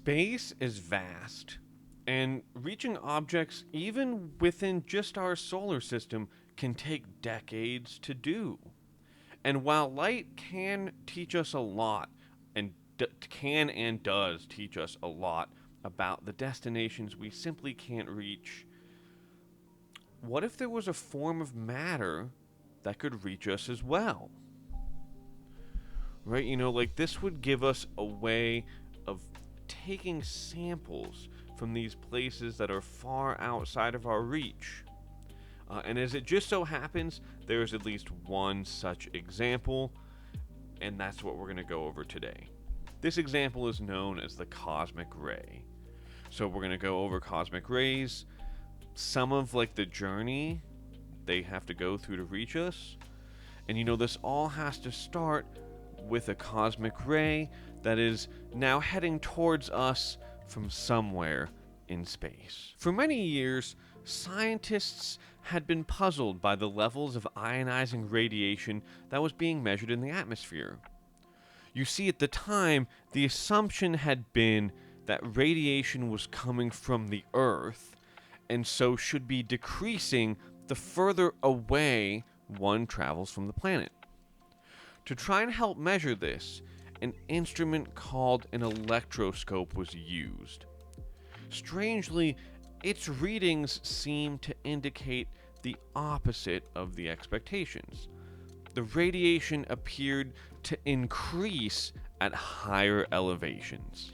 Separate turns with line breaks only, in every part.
Space is vast, and reaching objects even within just our solar system can take decades to do. And while light can teach us a lot, and can and does teach us a lot about the destinations we simply can't reach, what if there was a form of matter that could reach us as well? Right? Like this would give us a way of taking samples from these places that are far outside of our reach. And as it just so happens, there's at least one such example, and that's what we're going to go over today. This example is known as the cosmic ray. So we're going to go over cosmic rays, some of like the journey they have to go through to reach us. And this all has to start with a cosmic ray that is now heading towards us from somewhere in space. For many years, scientists had been puzzled by the levels of ionizing radiation that was being measured in the atmosphere. You see, at the time, the assumption had been that radiation was coming from the Earth, and so should be decreasing the further away one travels from the planet. To try and help measure this, an instrument called an electroscope was used. Strangely, its readings seem to indicate the opposite of the expectations. The radiation appeared to increase at higher elevations.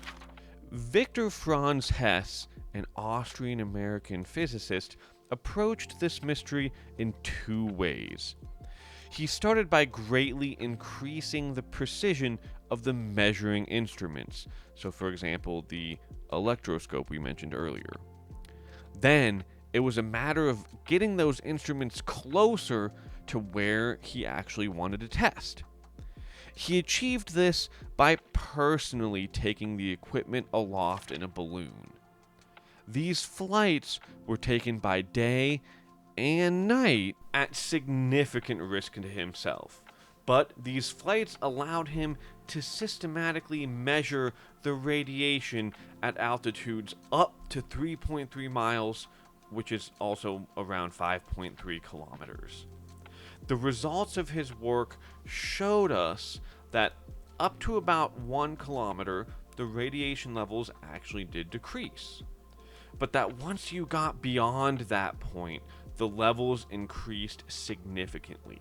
Victor Franz Hess, an Austrian-American physicist, approached this mystery in two ways. He started by greatly increasing the precision of the measuring instruments. So, for example, the electroscope we mentioned earlier. Then, it was a matter of getting those instruments closer to where he actually wanted to test. He achieved this by personally taking the equipment aloft in a balloon. These flights were taken by day and night at significant risk to himself, but these flights allowed him to systematically measure the radiation at altitudes up to 3.3 miles, which is also around 5.3 kilometers. The results of his work showed us that up to about 1 kilometer, the radiation levels actually did decrease. But that once you got beyond that point, the levels increased significantly.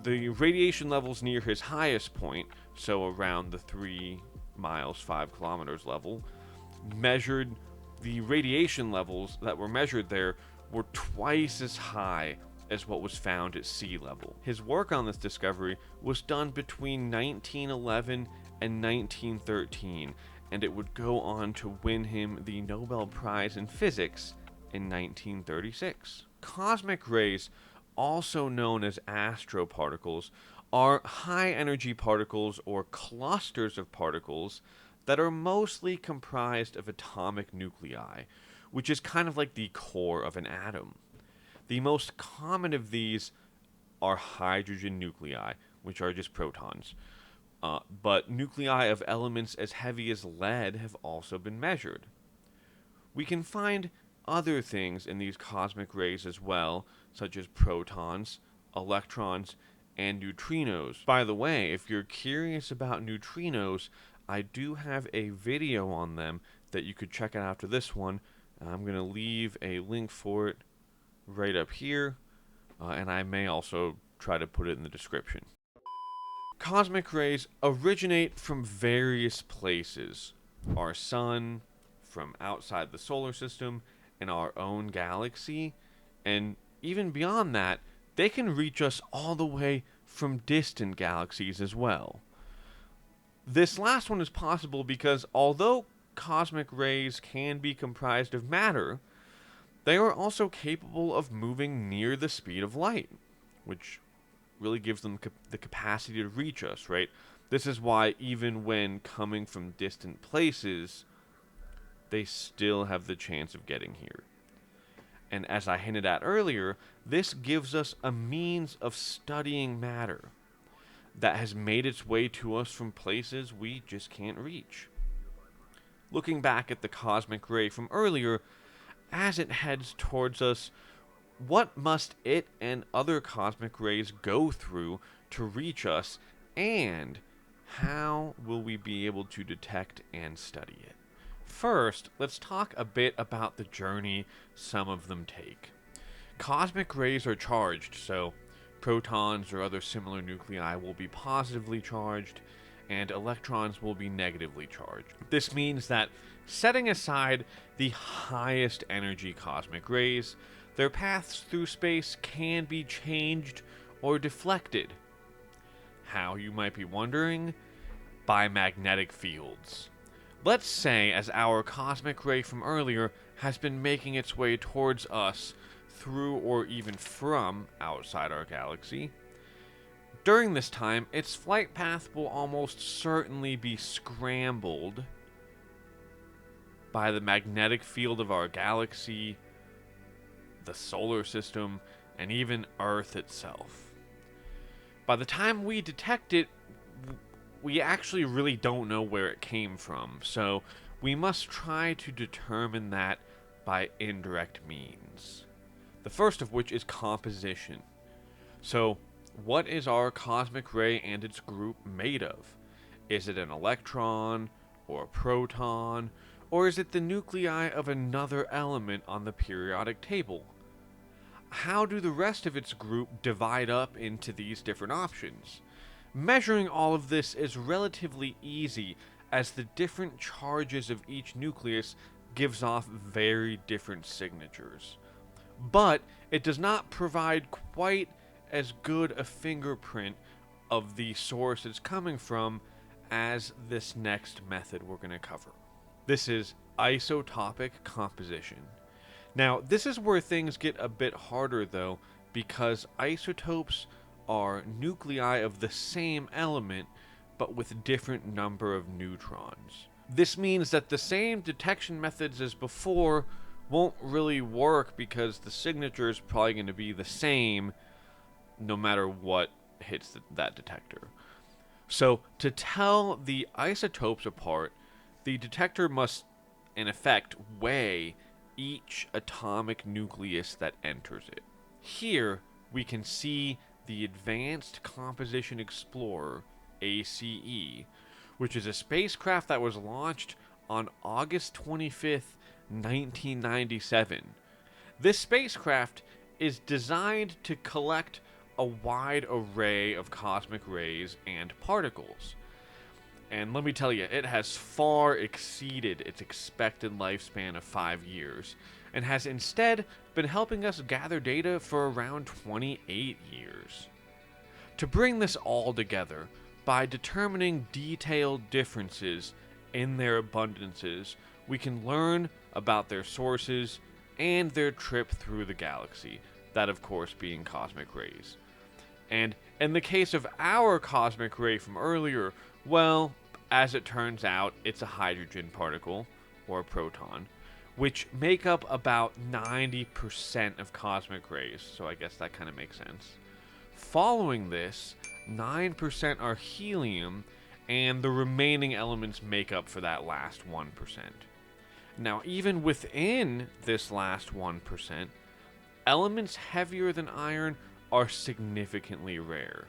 The radiation levels near his highest point, so around the 3 miles, 5 kilometers level, measured the radiation levels that were measured there were twice as high as what was found at sea level. His work on this discovery was done between 1911 and 1913, and it would go on to win him the Nobel Prize in Physics in 1936. Cosmic rays, also known as astroparticles, are high-energy particles or clusters of particles that are mostly comprised of atomic nuclei, which is kind of like the core of an atom. The most common of these are hydrogen nuclei, which are just protons. But nuclei of elements as heavy as lead have also been measured. We can find other things in these cosmic rays as well, such as protons, electrons, and neutrinos. By the way, if you're curious about neutrinos, I do have a video on them that you could check out after this one. I'm going to leave a link for it right up here, and I may also try to put it in the description. Cosmic rays originate from various places. Our sun, from outside the solar system, and our own galaxy, and even beyond that, they can reach us all the way from distant galaxies as well. This last one is possible because although cosmic rays can be comprised of matter, they are also capable of moving near the speed of light, which really gives them the capacity to reach us, right? This is why even when coming from distant places, they still have the chance of getting here. And as I hinted at earlier, this gives us a means of studying matter that has made its way to us from places we just can't reach. looking back at the cosmic ray from earlier, as it heads towards us, what must it and other cosmic rays go through to reach us, and how will we be able to detect and study it? First, let's talk a bit about the journey some of them take. Cosmic rays are charged, so protons or other similar nuclei will be positively charged, and electrons will be negatively charged. This means that, setting aside the highest energy cosmic rays, their paths through space can be changed or deflected. How, you might be wondering? By magnetic fields. Let's say, as our cosmic ray from earlier has been making its way towards us through or even from outside our galaxy, during this time, its flight path will almost certainly be scrambled by the magnetic field of our galaxy, the solar system, and even Earth itself. By the time we detect it, we actually really don't know where it came from, so we must try to determine that by indirect means. The first of which is composition. So, what is our cosmic ray and its group made of? Is it an electron, or a proton, or is it the nuclei of another element on the periodic table? How do the rest of its group divide up into these different options? Measuring all of this is relatively easy, as the different charges of each nucleus gives off very different signatures. But it does not provide quite as good a fingerprint of the source it's coming from as this next method we're going to cover. This is isotopic composition. Now, this is where things get a bit harder though, because isotopes are nuclei of the same element, but with different number of neutrons. This means that the same detection methods as before won't really work, because the signature is probably going to be the same no matter what hits that detector. So, to tell the isotopes apart, the detector must, in effect, weigh each atomic nucleus that enters it. Here, we can see the Advanced Composition Explorer, ACE, which is a spacecraft that was launched on August 25th, 1997. This spacecraft is designed to collect a wide array of cosmic rays and particles. And let me tell you, it has far exceeded its expected lifespan of 5 years, and has instead been helping us gather data for around 28 years. To bring this all together, by determining detailed differences in their abundances, we can learn about their sources and their trip through the galaxy, that of course being cosmic rays. And in the case of our cosmic ray from earlier, well, as it turns out, it's a hydrogen particle, or a proton, which make up about 90% of cosmic rays, so I guess that kind of makes sense. Following this, 9% are helium, and the remaining elements make up for that last 1%. Now, even within this last 1%, elements heavier than iron are significantly rare.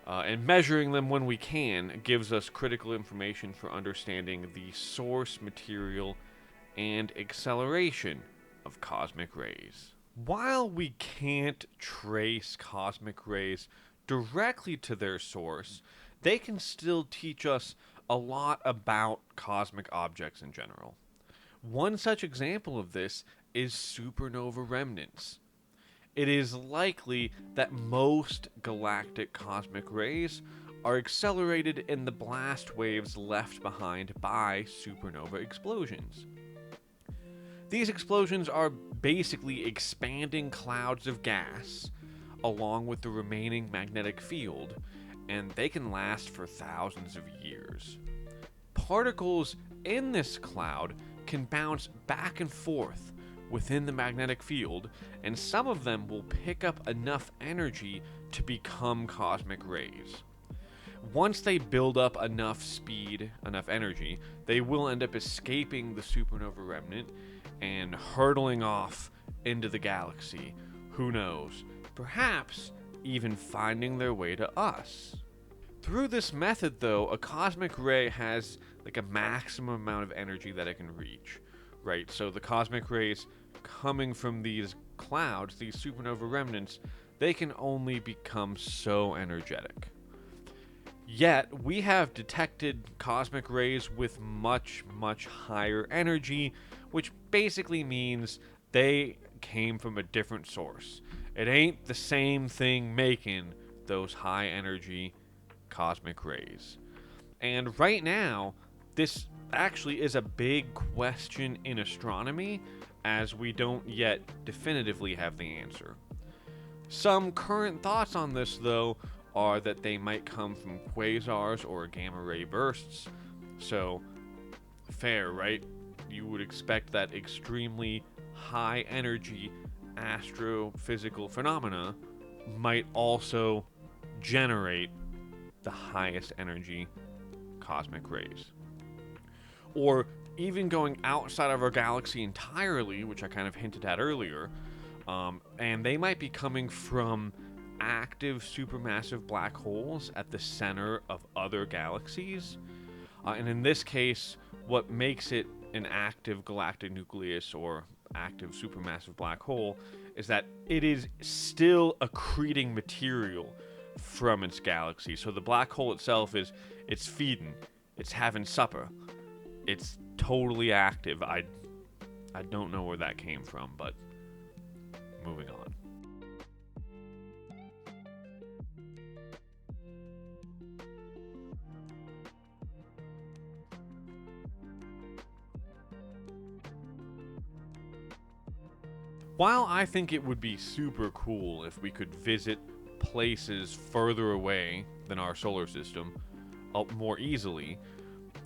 And measuring them when we can gives us critical information for understanding the source material and acceleration of cosmic rays. While we can't trace cosmic rays directly to their source, they can still teach us a lot about cosmic objects in general. One such example of this is supernova remnants. It is likely that most galactic cosmic rays are accelerated in the blast waves left behind by supernova explosions. These explosions are basically expanding clouds of gas along with the remaining magnetic field, and they can last for thousands of years. Particles in this cloud can bounce back and forth within the magnetic field, and some of them will pick up enough energy to become cosmic rays. Once they build up enough speed, enough energy, they will end up escaping the supernova remnant and hurtling off into the galaxy. Who knows? Perhaps even finding their way to us. Through this method, though, a cosmic ray has like a maximum amount of energy that it can reach, right? So the cosmic rays coming from these clouds, these supernova remnants, they can only become so energetic. Yet, we have detected cosmic rays with much, much higher energy, which basically means they came from a different source. It ain't the same thing making those high energy cosmic rays. And right now, this actually is a big question in astronomy, as we don't yet definitively have the answer. Some current thoughts on this, though, are that they might come from quasars or gamma ray bursts. So, fair, right? You would expect that extremely high energy astrophysical phenomena might also generate the highest energy cosmic rays. Or even going outside of our galaxy entirely, which I kind of hinted at earlier, and they might be coming from active supermassive black holes at the center of other galaxies. And in this case, what makes it an active galactic nucleus or active supermassive black hole is that it is still accreting material from its galaxy. So the black hole itself it's feeding, it's having supper, it's totally active. I don't know where that came from, but moving on. While I think it would be super cool if we could visit places further away than our solar system more easily,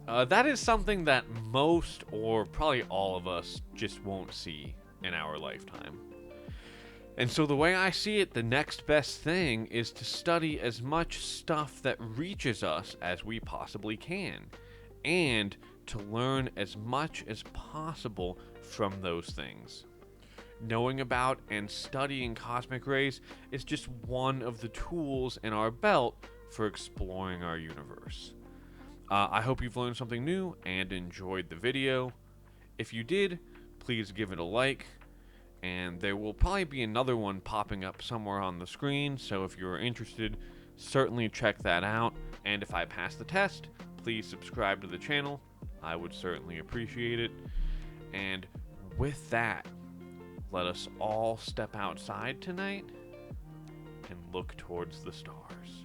that is something that most, or probably all of us, just won't see in our lifetime. And so the way I see it, the next best thing is to study as much stuff that reaches us as we possibly can, and to learn as much as possible from those things. Knowing about and studying cosmic rays is just one of the tools in our belt for exploring our universe. I hope you've learned something new and enjoyed the video. If you did, please give it a like, and there will probably be another one popping up somewhere on the screen, so if you're interested, certainly check that out. And if I pass the test, please subscribe to the channel. I would certainly appreciate it. And with that, let us all step outside tonight and look towards the stars.